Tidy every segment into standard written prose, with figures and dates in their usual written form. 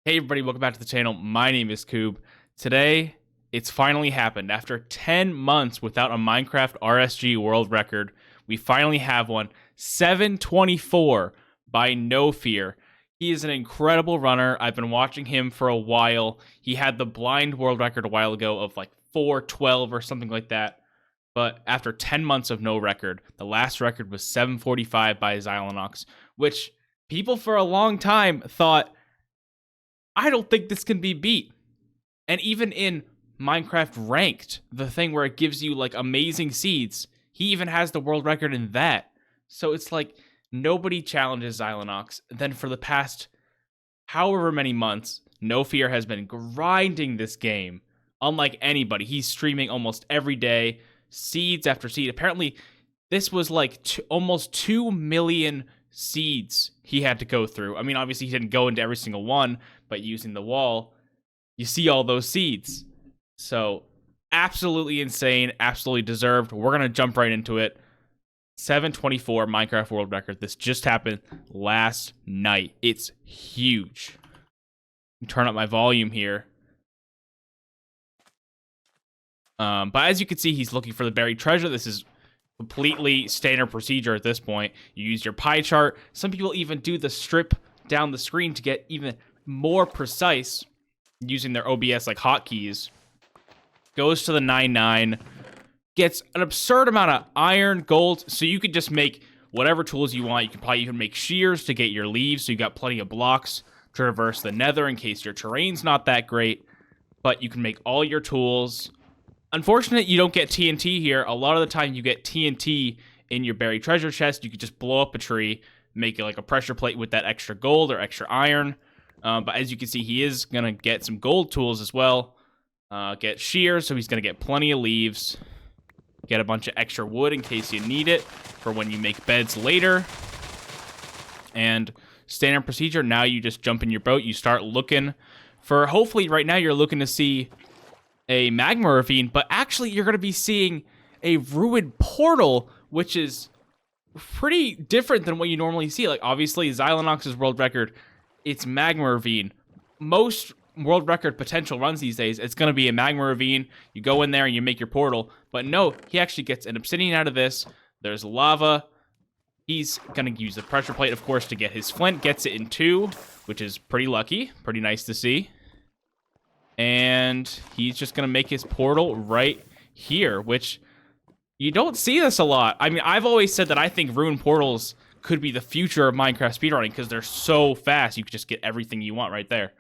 Hey everybody, welcome back to the channel. My name is Koob. Today, it's finally happened. After 10 months without a Minecraft RSG world record, we finally have one. 724 by NoFear. He is an incredible runner. I've been watching him for a while. He had the blind world record a while ago of like 412 or something like that. But after 10 months of no record, the last record was 745 by Xylonox, which people for a long time thought, I don't think this can be beat. And even in Minecraft Ranked, the thing where it gives you like amazing seeds, he even has the world record in that. So it's like nobody challenges Xylonox. Then for the past however many months, NoFear has been grinding this game. Unlike anybody, he's streaming almost every day, seeds after seed. Apparently, this was like almost 2 million seeds he had to go through. I mean, obviously he didn't go into every single one, but using the wall, you see all those seeds. So absolutely insane, absolutely deserved. We're gonna jump right into it. 724 Minecraft world record. This just happened last night. It's huge. Turn up my volume here. But as you can see, he's looking for the buried treasure. This is completely standard procedure at this point. You use your pie chart. Some people even do the strip down the screen to get even more precise using their OBS like hotkeys. Goes to the 9-9. Gets an absurd amount of iron, gold, so you could just make whatever tools you want. You can probably even make shears to get your leaves, so you got plenty of blocks to traverse the nether in case your terrain's not that great. But you can make all your tools. Unfortunate you don't get TNT here. A lot of the time you get TNT in your buried treasure chest. You could just blow up a tree, make it like a pressure plate with that extra gold or extra iron. But as you can see, he is going to get some gold tools as well. Get shears, so he's going to get plenty of leaves. Get a bunch of extra wood in case you need it for when you make beds later. And standard procedure, now you just jump in your boat. You start looking for, hopefully right now you're looking to see a magma ravine, but actually you're going to be seeing a ruined portal, which is pretty different than what you normally see. Like, obviously, Xylonox's world record, it's magma ravine. Most world record potential runs these days, it's going to be a magma ravine. You go in there and you make your portal. But no, he actually gets an obsidian out of this. There's lava. He's going to use the pressure plate, of course, to get his flint. Gets it in 2, which is pretty lucky. Pretty nice to see. And he's just going to make his portal right here, which you don't see this a lot. I mean, I've always said that I think ruined portals could be the future of Minecraft speedrunning because they're so fast. You could just get everything you want right there.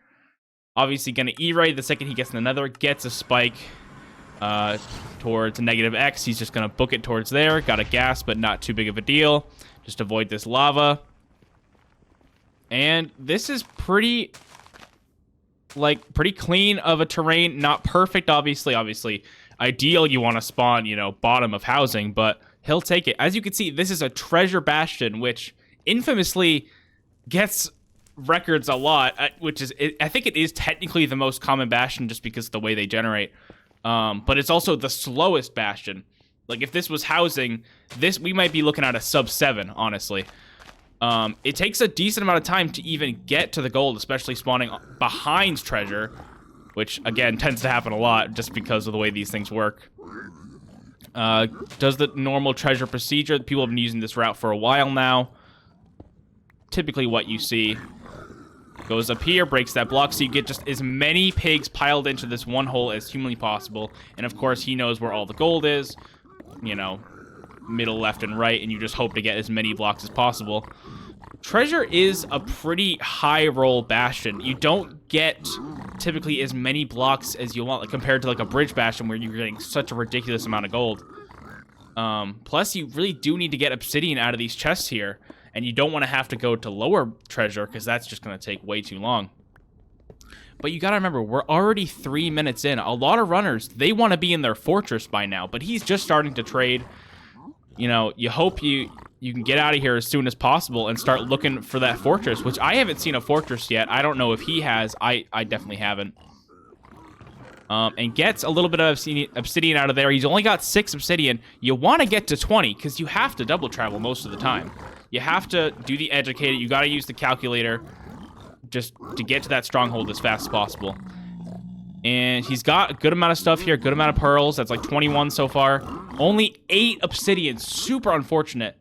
Obviously, going to E-ray the second he gets in the nether, gets a spike towards a -X. He's just going to book it towards there. Got a gas, but not too big of a deal. Just avoid this lava. And this is pretty clean of a terrain. Not perfect, obviously. Obviously, ideal you want to spawn, bottom of housing, but he'll take it. As you can see, this is a treasure bastion, which infamously gets records a lot, which is, I think it is technically the most common bastion just because of the way they generate. But it's also the slowest bastion. Like, if this was housing, we might be looking at a sub 7, honestly. It takes a decent amount of time to even get to the gold, especially spawning behind treasure, which, again, tends to happen a lot just because of the way these things work. Does the normal treasure procedure. People have been using this route for a while now. Typically what you see. Goes up here, breaks that block, so you get just as many pigs piled into this one hole as humanly possible. And, of course, he knows where all the gold is. Middle, left, and right, and you just hope to get as many blocks as possible. Treasure is a pretty high roll bastion. You don't get typically as many blocks as you want, like, compared to like a bridge bastion where you're getting such a ridiculous amount of gold. Plus, you really do need to get obsidian out of these chests here, and you don't want to have to go to lower treasure because that's just going to take way too long. But you got to remember, we're already 3 minutes in. A lot of runners, they want to be in their fortress by now, but he's just starting to trade. You hope you can get out of here as soon as possible and start looking for that fortress, which I haven't seen a fortress yet. I don't know if he has. I definitely haven't. And gets a little bit of obsidian out of there. He's only got 6 obsidian. You want to get to 20 because you have to double travel most of the time. You have to do the educated. You got to use the calculator. just to get to that stronghold as fast as possible. And he's got a good amount of stuff here, good amount of pearls. That's like 21 so far. Only 8 obsidian. Super unfortunate.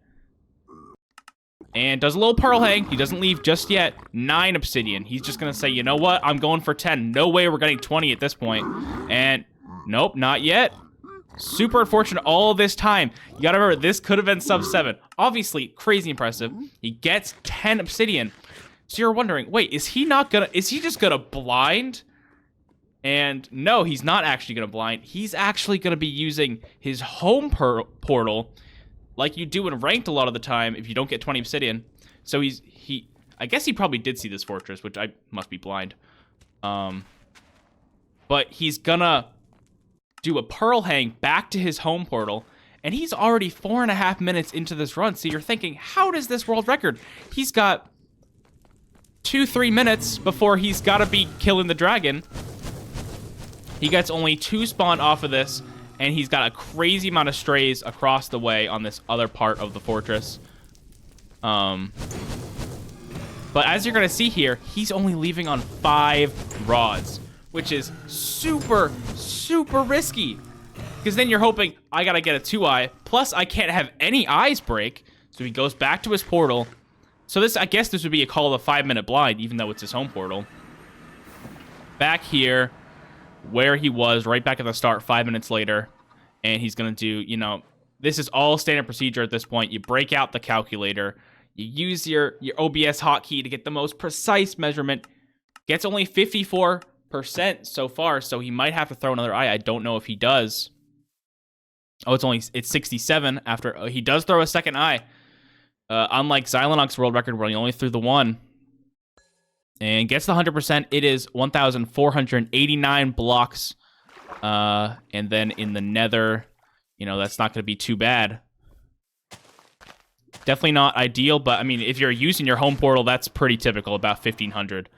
And does a little pearl hang. He doesn't leave just yet. 9 obsidian. He's just going to say, you know what? I'm going for 10. No way we're getting 20 at this point. And nope, not yet. Super unfortunate all this time. You got to remember, this could have been sub 7. Obviously, crazy impressive. He gets 10 obsidian. So you're wondering, wait, is he just going to blind? And no, he's not actually going to blind. He's actually going to be using his home portal like you do in ranked a lot of the time if you don't get 20 obsidian. So I guess he probably did see this fortress, which I must be blind. But he's going to do a pearl hang back to his home portal. And he's already 4.5 minutes into this run. So you're thinking, how does this world record? He's got 2-3 minutes before he's got to be killing the dragon. He gets only 2 spawn off of this, and he's got a crazy amount of strays across the way on this other part of the fortress. But as you're going to see here, he's only leaving on 5 rods, which is super, super risky. Because then you're hoping, I got to get a 2-eye, plus I can't have any eyes break. So he goes back to his portal. So I guess this would be a call of a 5-minute blind, even though it's his home portal. Back here, where he was right back at the start 5 minutes later, and he's gonna do, this is all standard procedure at this point. You break out the calculator, you use your OBS hotkey to get the most precise measurement. Gets only 54% so far, so he might have to throw another eye. I don't know if he does. Oh, it's 67 after he does throw a second eye. Unlike Xylonox world record where he only threw the 1. And gets the 100%. It is 1,489 blocks. And then in the nether, that's not going to be too bad. Definitely not ideal, but I mean, if you're using your home portal, that's pretty typical, about 1,500.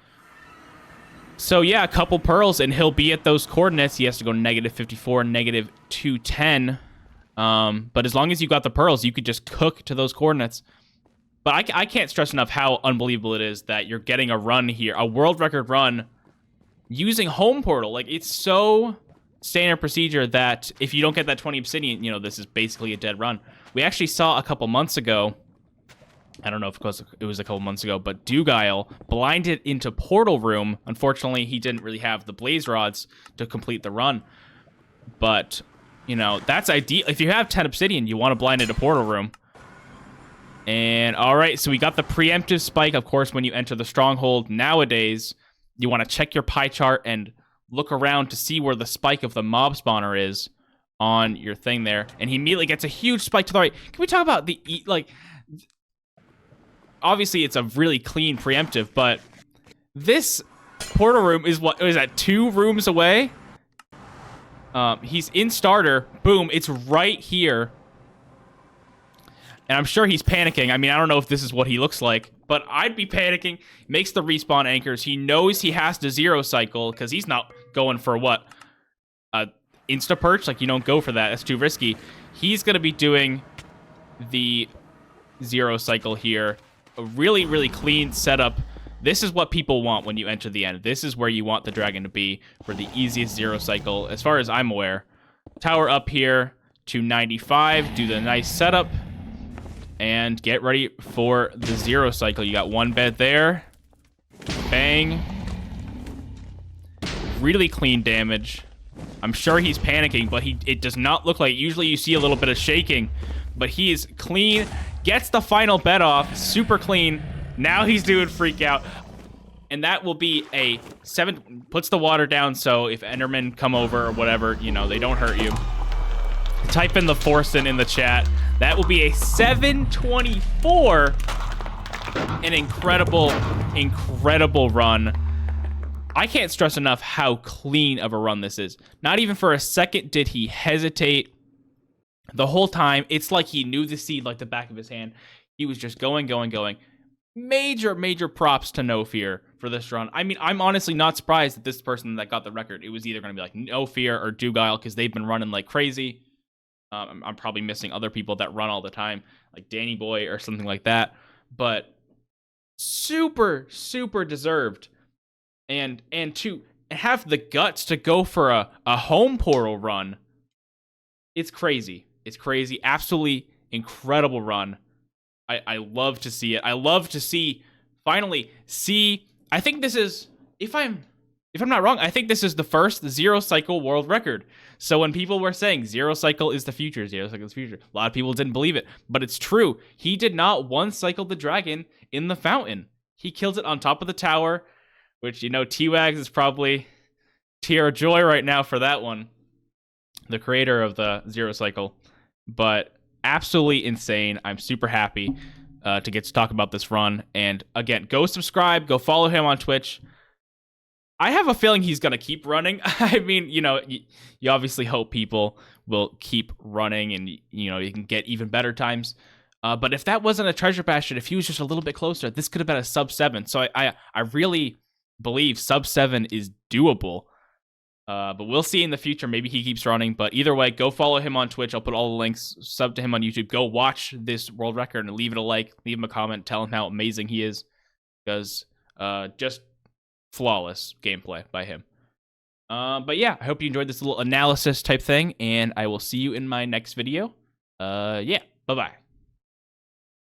So yeah, a couple pearls, and he'll be at those coordinates. He has to go -54, -210. But as long as you got the pearls, you could just cook to those coordinates. But I can't stress enough how unbelievable it is that you're getting a run here, a world record run, using home portal. Like, it's so standard procedure that if you don't get that 20 obsidian, this is basically a dead run. We actually saw a couple months ago, I don't know if it was a couple months ago, but Dugile blinded into Portal Room. Unfortunately, he didn't really have the blaze rods to complete the run. But, that's ideal. If you have 10 obsidian, you want to blind into Portal Room. And, all right, so we got the preemptive spike. Of course, when you enter the stronghold nowadays, you want to check your pie chart and look around to see where the spike of the mob spawner is on your thing there. And he immediately gets a huge spike to the right. Can we talk about obviously, it's a really clean preemptive, but this portal room is that 2 rooms away? He's in starter. Boom, it's right here. And I'm sure he's panicking. I mean, I don't know if this is what he looks like, but I'd be panicking. Makes the respawn anchors. He knows he has to zero cycle because he's not going for what? Insta perch? Like, you don't go for that. That's too risky. He's going to be doing the zero cycle here. A really, really clean setup. This is what people want when you enter the end. This is where you want the dragon to be for the easiest zero cycle, as far as I'm aware. Tower up here to 95. Do the nice setup. And get ready for the zero cycle. You got 1 bed there. Bang. Really clean damage. I'm sure he's panicking, but it does not look like it. Usually you see a little bit of shaking, but he is clean. Gets the final bed off. Super clean. Now he's doing freak out. And that will be a 7. Puts the water down, so if Endermen come over or whatever, they don't hurt you. Type in the Forsen in the chat. That will be a 724. An incredible, incredible run. I can't stress enough how clean of a run this is. Not even for a second did he hesitate. The whole time, it's like he knew the seed like the back of his hand. He was just going, going, going. Major, major props to NoFear for this run. I mean, I'm honestly not surprised that this person that got the record, it was either going to be like NoFear or Dugile, because they've been running like crazy. I'm probably missing other people that run all the time, like Danny Boy or something like that. But super deserved. And to have the guts to go for a home portal run, it's crazy. It's crazy. Absolutely incredible run. I love to see it. I love to finally see. I think this is, if I'm not wrong, I think this is the first zero cycle world record. So when people were saying zero cycle is the future, zero cycle is the future, a lot of people didn't believe it, but it's true. He did not one cycle the dragon in the fountain. He kills it on top of the tower, which, you know, T-Wags is probably tear of joy right now for that one. The creator of the zero cycle. But absolutely insane. I'm super happy to get to talk about this run. And again, go subscribe, go follow him on Twitch. I have a feeling he's going to keep running. I mean, you know, you obviously hope people will keep running and, you know, you can get even better times. But if that wasn't a treasure bastion, if he was just a little bit closer, this could have been a sub 7. So I really believe sub 7 is doable. But we'll see in the future. Maybe he keeps running. But either way, go follow him on Twitch. I'll put all the links. Sub to him on YouTube. Go watch this world record and leave it a like. Leave him a comment. Tell him how amazing he is. Because just flawless gameplay by him. But yeah, I hope you enjoyed this little analysis type thing. And I will see you in my next video. Yeah, bye-bye.